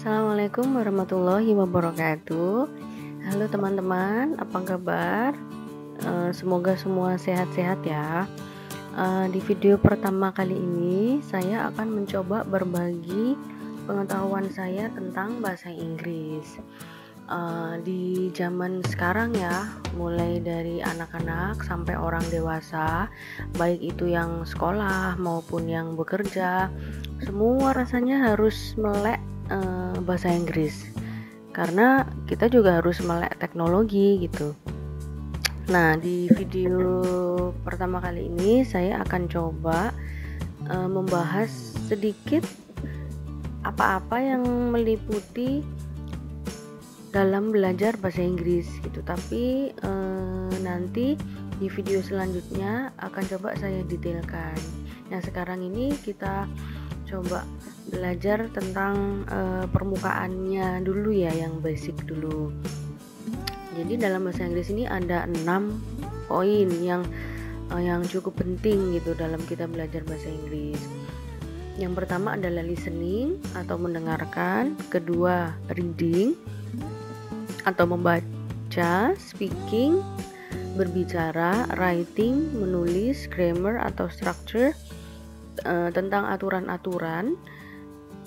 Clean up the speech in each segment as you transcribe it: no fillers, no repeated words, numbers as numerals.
Assalamualaikum warahmatullahi wabarakatuh. Halo teman-teman, apa kabar? Semoga semua sehat-sehat ya. Di video pertama kali ini, saya akan mencoba berbagi pengetahuan saya tentang bahasa Inggris. Di zaman sekarang ya, mulai dari anak-anak sampai orang dewasa, baik itu yang sekolah maupun yang bekerja, semua rasanya harus melek bahasa Inggris, karena kita juga harus melek teknologi gitu. Nah, di video pertama kali ini saya akan coba membahas sedikit apa-apa yang meliputi dalam belajar bahasa Inggris gitu. Tapi nanti di video selanjutnya akan coba saya detailkan. Yang sekarang ini kita coba belajar tentang permukaannya dulu ya, yang basic dulu. Jadi dalam bahasa Inggris ini ada 6 poin yang cukup penting gitu dalam kita belajar bahasa Inggris. Yang pertama adalah listening atau mendengarkan, kedua reading atau membaca, speaking berbicara, writing menulis, grammar atau structure tentang aturan-aturan,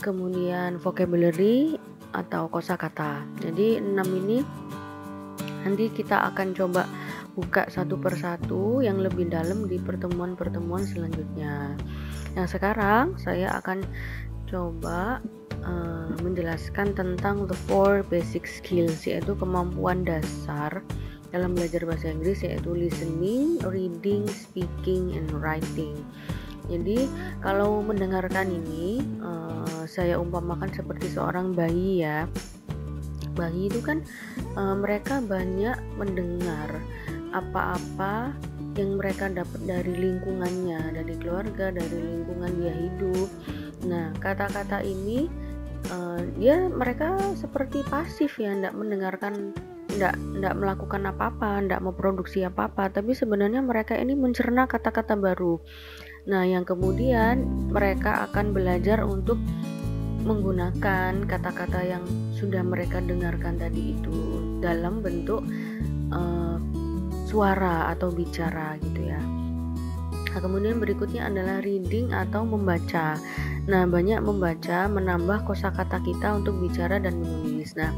kemudian vocabulary atau kosakata. Jadi 6 ini nanti kita akan coba buka satu persatu yang lebih dalam di pertemuan-pertemuan selanjutnya. Yang sekarang saya akan coba menjelaskan tentang the 4 basic skills, yaitu kemampuan dasar dalam belajar bahasa Inggris, yaitu listening, reading, speaking, and writing. Jadi kalau mendengarkan ini saya umpamakan seperti seorang bayi ya. Bayi itu kan mereka banyak mendengar apa-apa yang mereka dapat dari lingkungannya, dari keluarga, dari lingkungan dia hidup. Nah, kata-kata ini mereka seperti pasif ya, tidak mendengarkan, tidak melakukan apa-apa, tidak memproduksi apa-apa, tapi sebenarnya mereka ini mencerna kata-kata baru. Nah, yang kemudian mereka akan belajar untuk menggunakan kata-kata yang sudah mereka dengarkan tadi itu dalam bentuk suara atau bicara gitu ya. Nah, kemudian berikutnya adalah reading atau membaca. Nah, banyak membaca menambah kosakata kita untuk bicara dan menulis. Nah,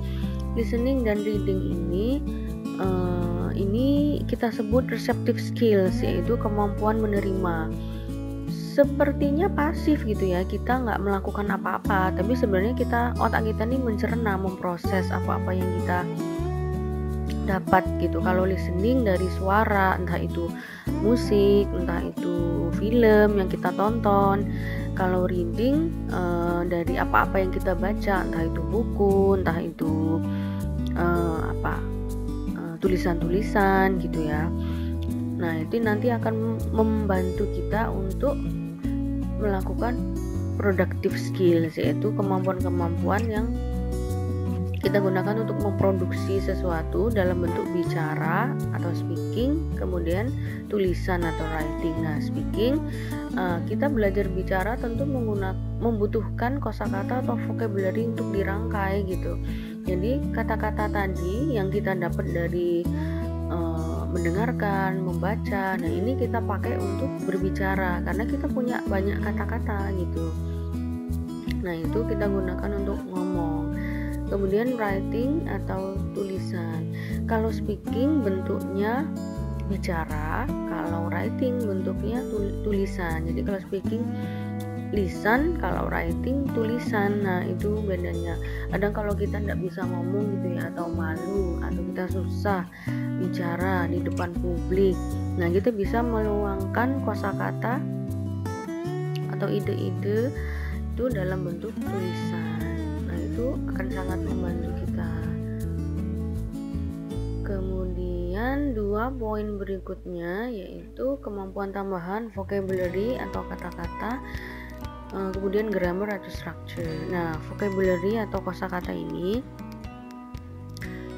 listening dan reading ini kita sebut receptive skills, yaitu kemampuan menerima. Sepertinya pasif gitu ya, kita nggak melakukan apa-apa, tapi sebenarnya otak kita nih mencerna, memproses apa-apa yang kita dapat gitu. Kalau listening dari suara, entah itu musik, entah itu film yang kita tonton. Kalau reading dari apa-apa yang kita baca, entah itu buku, entah itu tulisan-tulisan gitu ya. Nah, itu nanti akan membantu kita untuk melakukan productive skills, yaitu kemampuan-kemampuan yang kita gunakan untuk memproduksi sesuatu dalam bentuk bicara atau speaking, kemudian tulisan atau writing. Nah, speaking kita belajar bicara tentu membutuhkan kosakata atau vocabulary untuk dirangkai gitu. Jadi kata-kata tadi yang kita dapat dari mendengarkan, membaca, nah ini kita pakai untuk berbicara karena kita punya banyak kata-kata gitu. Nah, itu kita gunakan untuk ngomong. Kemudian writing atau tulisan. Kalau speaking bentuknya bicara, kalau writing bentuknya tulisan. Jadi kalau speaking lisan, kalau writing tulisan. Nah, itu bedanya. Kadang kalau kita tidak bisa ngomong gitu ya, atau malu, atau kita susah bicara di depan publik, nah kita bisa meluangkan kosakata atau ide-ide itu dalam bentuk tulisan. Nah, itu akan sangat membantu kita. Kemudian 2 poin berikutnya yaitu kemampuan tambahan vocabulary atau kata-kata, kemudian grammar atau structure. Nah, vocabulary atau kosakata ini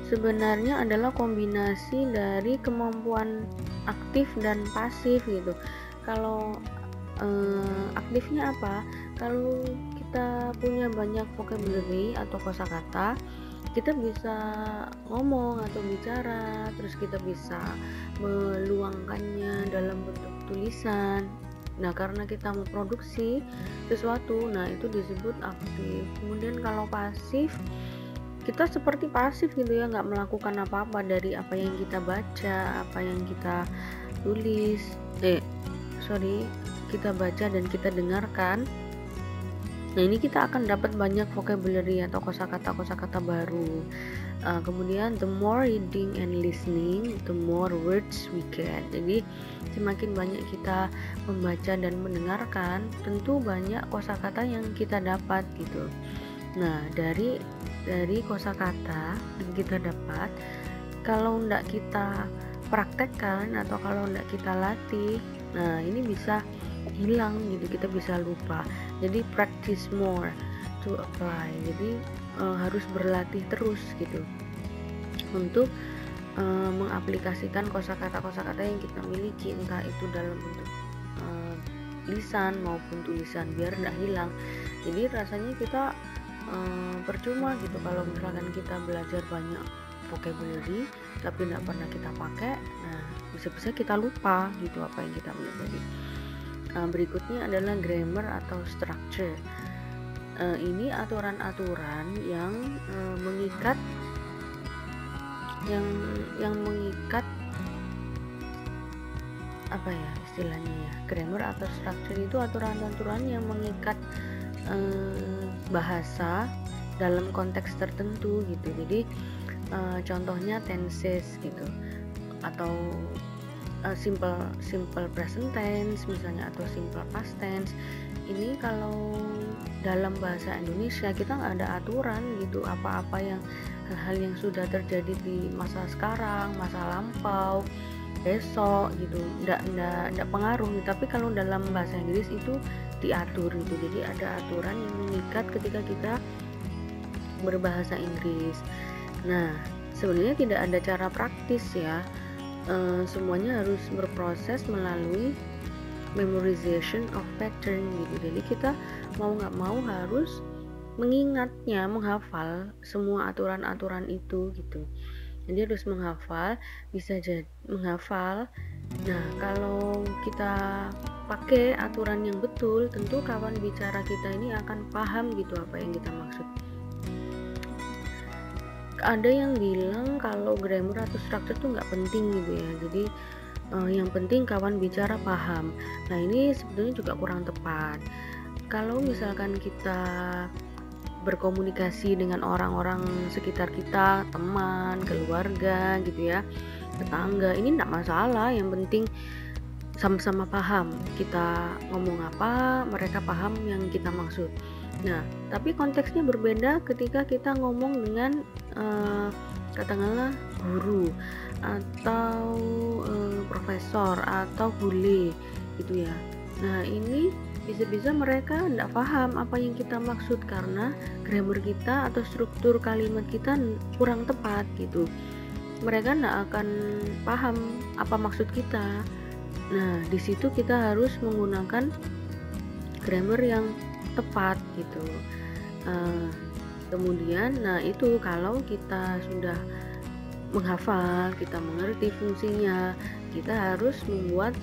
sebenarnya adalah kombinasi dari kemampuan aktif dan pasif gitu. Kalau aktifnya apa? Kalau kita punya banyak vocabulary atau kosakata, kita bisa ngomong atau bicara, terus kita bisa meluangkannya dalam bentuk tulisan. Nah, karena kita memproduksi sesuatu, nah itu disebut aktif. Kemudian kalau pasif, kita seperti pasif gitu ya, nggak melakukan apa-apa dari apa yang kita baca, apa yang kita tulis, kita baca dan kita dengarkan. Nah, ini kita akan dapat banyak vocabulary atau kosakata baru. Kemudian the more reading and listening, the more words we get. Jadi semakin banyak kita membaca dan mendengarkan, tentu banyak kosakata yang kita dapat gitu. Nah, dari kosakata yang kita dapat, kalau enggak kita praktekkan atau kalau enggak kita latih, nah ini bisa hilang gitu, kita bisa lupa. Jadi practice more to apply. Jadi harus berlatih terus gitu untuk mengaplikasikan kosakata yang kita miliki, entah itu dalam bentuk lisan maupun tulisan, biar enggak hilang. Jadi rasanya kita percuma gitu kalau misalkan kita belajar banyak vocabulary tapi tidak pernah kita pakai. Nah, bisa-bisa kita lupa gitu apa yang kita pelajari. Berikutnya adalah grammar atau structure. Ini aturan-aturan yang mengikat apa ya istilahnya ya. Grammar atau structure itu aturan-aturan yang mengikat bahasa dalam konteks tertentu gitu. Jadi contohnya tenses gitu, atau simple present tense misalnya, atau simple past tense. Ini kalau dalam bahasa Indonesia kita nggak ada aturan gitu, apa-apa yang hal-hal yang sudah terjadi di masa sekarang, masa lampau, besok gitu, nggak pengaruh. Tapi kalau dalam bahasa Inggris itu diatur gitu. Jadi ada aturan yang mengikat ketika kita berbahasa Inggris. Nah, sebenarnya tidak ada cara praktis ya. Semuanya harus berproses melalui memorization of pattern gitu. Jadi kita mau nggak mau harus mengingatnya, menghafal semua aturan-aturan itu gitu. Jadi harus menghafal, bisa jadi menghafal. Nah, kalau kita pakai aturan yang betul, tentu kawan bicara kita ini akan paham gitu apa yang kita maksud. Ada yang bilang kalau grammar atau structure itu nggak penting gitu ya. Jadi yang penting kawan bicara paham. Nah, ini sebetulnya juga kurang tepat. Kalau misalkan kita berkomunikasi dengan orang-orang sekitar kita, teman, keluarga gitu ya, tetangga, ini enggak masalah, yang penting sama-sama paham kita ngomong apa, mereka paham yang kita maksud. Nah, tapi konteksnya berbeda ketika kita ngomong dengan katakanlah guru atau profesor atau bule gitu ya. Nah, ini bisa-bisa mereka tidak paham apa yang kita maksud karena grammar kita atau struktur kalimat kita kurang tepat gitu. Mereka tidak akan paham apa maksud kita. Nah, di situ kita harus menggunakan grammar yang tepat gitu. Kemudian, nah itu kalau kita sudah menghafal, kita mengerti fungsinya, kita harus membuat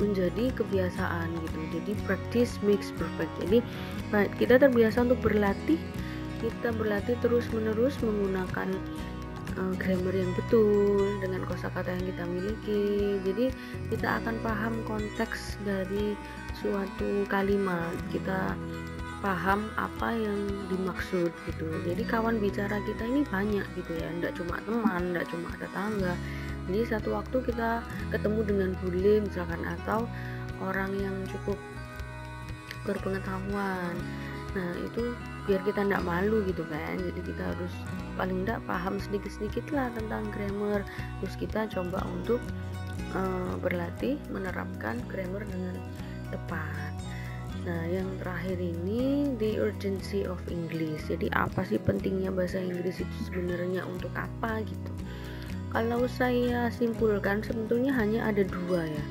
menjadi kebiasaan gitu. Jadi practice makes perfect. Jadi kita terbiasa untuk berlatih, kita berlatih terus menerus menggunakan grammar yang betul dengan kosakata yang kita miliki. Jadi kita akan paham konteks dari suatu kalimat, kita paham apa yang dimaksud gitu. Jadi kawan bicara kita ini banyak gitu ya, enggak cuma teman, enggak cuma tetangga. Jadi satu waktu kita ketemu dengan bule misalkan, atau orang yang cukup berpengetahuan, nah itu biar kita tidak malu gitu kan. Jadi kita harus paling tidak paham sedikit-sedikit lah tentang grammar. Terus kita coba untuk berlatih menerapkan grammar dengan tepat. Nah, yang terakhir ini the urgency of English. Jadi apa sih pentingnya bahasa Inggris itu sebenarnya, untuk apa gitu? Kalau saya simpulkan sebetulnya hanya ada dua ya,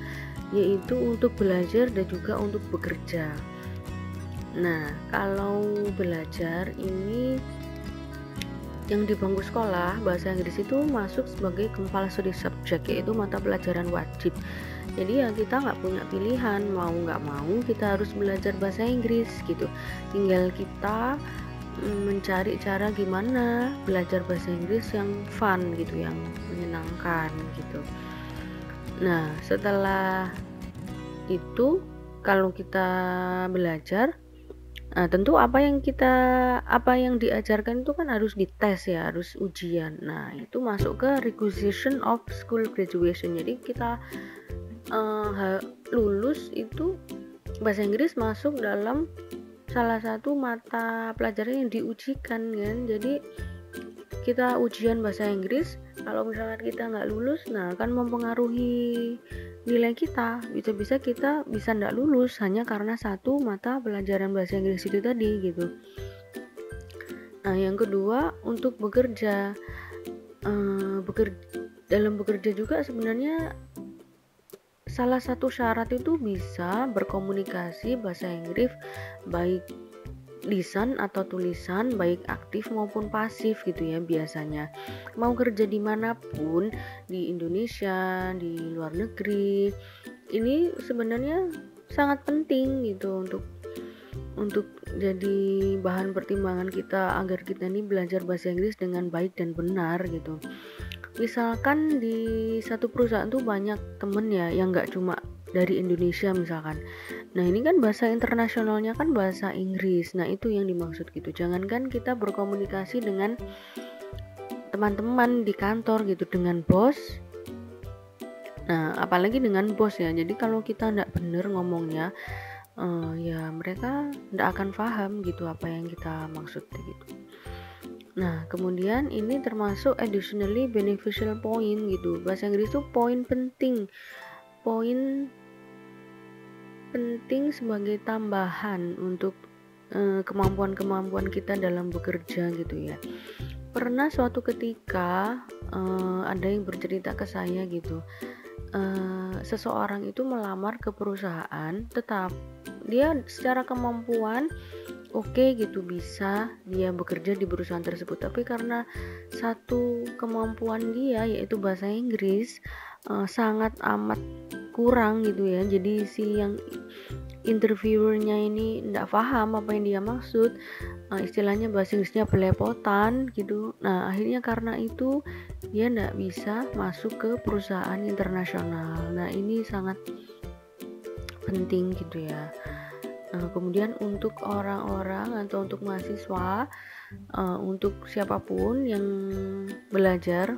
yaitu untuk belajar dan juga untuk bekerja. Nah, kalau belajar ini yang di bangku sekolah, bahasa Inggris itu masuk sebagai compulsory subject, yaitu mata pelajaran wajib. Jadi ya kita nggak punya pilihan, mau nggak mau kita harus belajar bahasa Inggris gitu. Tinggal kita mencari cara gimana belajar bahasa Inggris yang fun gitu, yang menyenangkan gitu. Nah, setelah itu kalau kita belajar, tentu apa yang diajarkan itu kan harus dites ya, harus ujian. Nah, itu masuk ke requisition of school graduation. Jadi kita lulus itu bahasa Inggris masuk dalam salah satu mata pelajaran yang diujikan kan. Jadi kita ujian bahasa Inggris, kalau misalkan kita nggak lulus, nah akan mempengaruhi nilai kita. Bisa-bisa kita bisa nggak lulus hanya karena satu mata pelajaran bahasa Inggris itu tadi gitu. Nah, yang kedua untuk bekerja, dalam bekerja juga sebenarnya salah satu syarat itu bisa berkomunikasi bahasa Inggris, baik lisan atau tulisan, baik aktif maupun pasif gitu ya. Biasanya mau kerja dimanapun, di Indonesia, di luar negeri, ini sebenarnya sangat penting gitu untuk jadi bahan pertimbangan kita agar kita ini belajar bahasa Inggris dengan baik dan benar gitu. Misalkan di satu perusahaan tuh banyak temen ya yang nggak cuma dari Indonesia misalkan. Nah, ini kan bahasa internasionalnya kan bahasa Inggris. Nah, itu yang dimaksud gitu. Jangankan kita berkomunikasi dengan teman-teman di kantor gitu, dengan bos. Nah, apalagi dengan bos ya. Jadi kalau kita nggak bener ngomongnya, ya mereka nggak akan paham gitu apa yang kita maksud gitu. Nah, kemudian ini termasuk additionally beneficial point gitu. Bahasa Inggris itu poin penting sebagai tambahan untuk kemampuan-kemampuan kita dalam bekerja gitu ya. Pernah suatu ketika ada yang bercerita ke saya gitu, seseorang itu melamar ke perusahaan, tetap dia secara kemampuan oke gitu, bisa dia bekerja di perusahaan tersebut, tapi karena satu kemampuan dia yaitu bahasa Inggris sangat amat kurang gitu ya. Jadi si yang interviewernya ini tidak paham apa yang dia maksud, istilahnya bahasa Inggrisnya belepotan gitu. Nah, akhirnya karena itu dia tidak bisa masuk ke perusahaan internasional. Nah, ini sangat penting gitu ya. Kemudian untuk orang-orang atau untuk mahasiswa, untuk siapapun yang belajar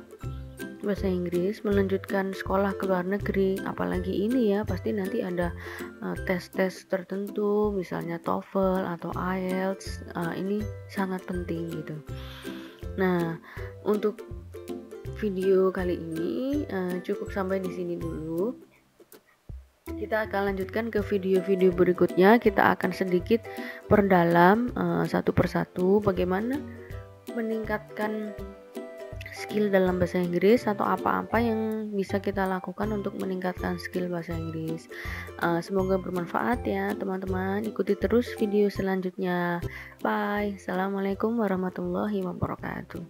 bahasa Inggris, melanjutkan sekolah ke luar negeri, apalagi ini ya pasti nanti ada tes-tes tertentu, misalnya TOEFL atau IELTS, ini sangat penting gitu. Nah, untuk video kali ini cukup sampai di sini dulu. Kita akan lanjutkan ke video-video berikutnya. Kita akan sedikit perdalam satu persatu bagaimana meningkatkan skill dalam bahasa Inggris atau apa-apa yang bisa kita lakukan untuk meningkatkan skill bahasa Inggris. Semoga bermanfaat ya teman-teman. Ikuti terus video selanjutnya. Bye. Assalamualaikum warahmatullahi wabarakatuh.